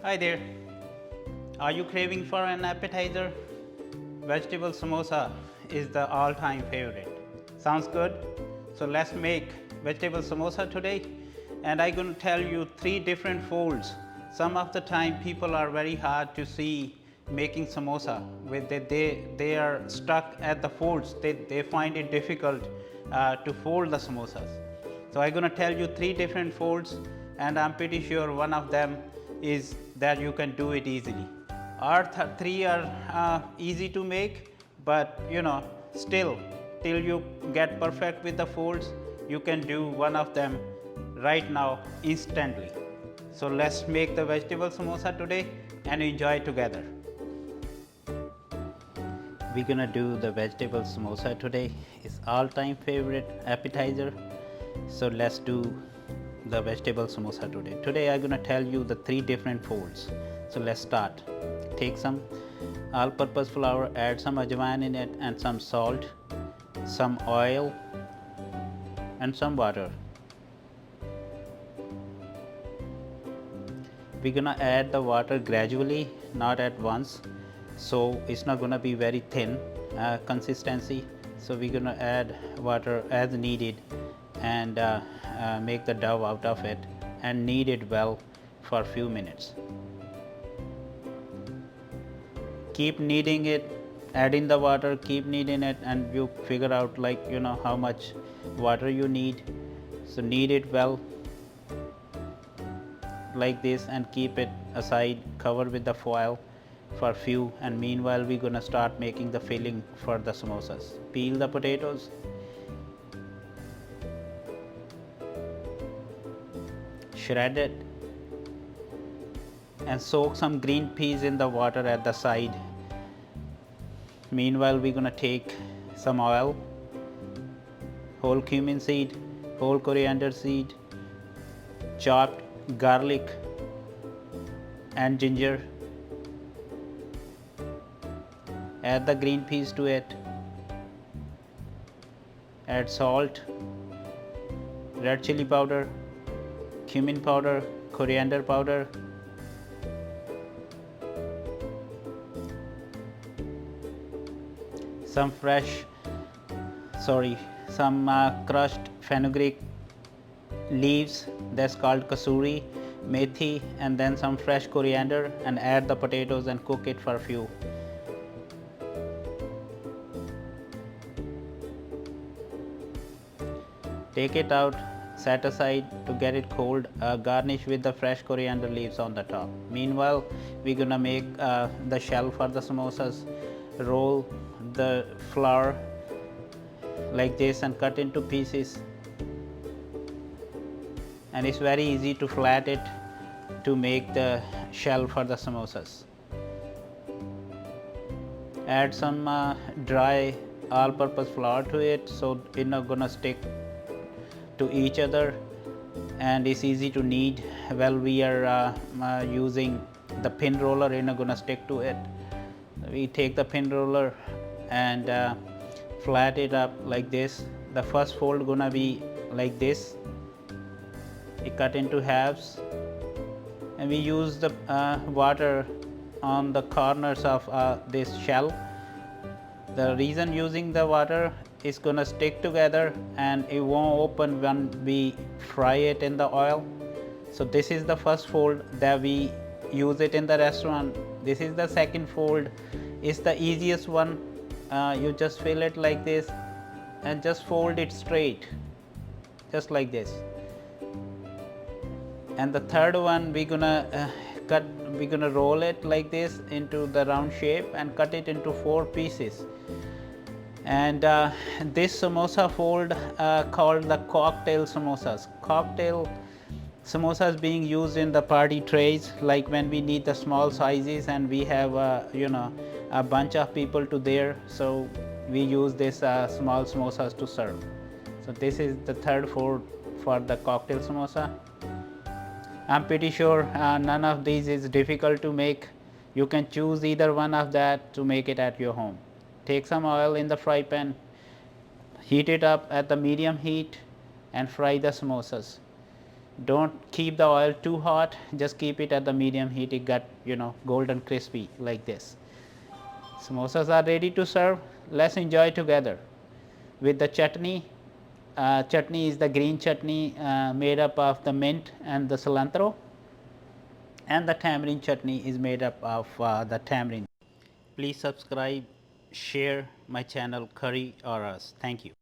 Hi there. Are you craving for an appetizer? Vegetable samosa is the all-time favorite. Sounds good? So let's make vegetable samosa today, and I'm going to tell you 3 different folds. Some of the time people are very hard to see making samosa. They are stuck at the folds. They find it difficult to fold the samosas. So I'm going to tell you 3 different folds, and I'm pretty sure one of them is that you can do it easily. Our three are easy to make, but still, till you get perfect with the folds, you can do one of them right now instantly. So let's make the vegetable samosa today and enjoy together. We're gonna do the vegetable samosa today. It's all-time favorite appetizer. So let's do the vegetable samosa today. Today I'm gonna tell you the 3 different folds. So let's start. Take some all-purpose flour, add some ajwain in it and some salt, some oil and some water. We're gonna add the water gradually, not at once, so it's not gonna be very thin consistency. So we're gonna add water as needed and make the dough out of it and knead it well for a few minutes. Keep kneading it, add in the water, keep kneading it, and you figure out how much water you need. So knead it well like this and keep it aside, cover with the foil for few, and meanwhile we're gonna start making the filling for the samosas. Peel the potatoes, shred it, and soak some green peas in the water at the side. Meanwhile we're gonna take some oil, whole cumin seed, whole coriander seed, chopped garlic and ginger. Add the green peas to it. Add salt, red chili powder, cumin powder, coriander powder, some crushed fenugreek leaves, that's called kasuri methi, and then some fresh coriander, and add the potatoes and cook it for a few. Take it out, set aside to get it cold, garnish with the fresh coriander leaves on the top. Meanwhile we're gonna make the shell for the samosas. Roll the flour like this and cut into pieces, and it's very easy to flat it to make the shell for the samosas. Add some dry all-purpose flour to it, so it's not gonna stick to each other, and it's easy to knead. While we are using the pin roller, it's not gonna stick to it. We take the pin roller and flat it up like this. The first fold gonna be like this. We cut into halves, and we use the water on the corners of this shell. The reason using the water is gonna stick together and it won't open when we fry it in the oil. So this is the first fold that we use it in the restaurant. This is the second fold. It's the easiest one. You just fill it like this and just fold it straight, just like this. And the third one we're gonna roll it like this into the round shape and cut it into 4 pieces. And this samosa fold called the cocktail samosas. Cocktail samosas being used in the party trays, like when we need the small sizes and we have a bunch of people to there, so we use this small samosas to serve. So this is the third fold for the cocktail samosa. I'm pretty sure none of these is difficult to make. You can choose either one of that to make it at your home. Take some oil in the fry pan, heat it up at the medium heat and fry the samosas. Don't keep the oil too hot, just keep it at the medium heat. It got, golden crispy like this. Samosas are ready to serve. Let's enjoy together with the chutney. Chutney is the green chutney made up of the mint and the cilantro, and the tamarind chutney is made up of the tamarind. Please subscribe, share my channel Curry or Us. Thank you.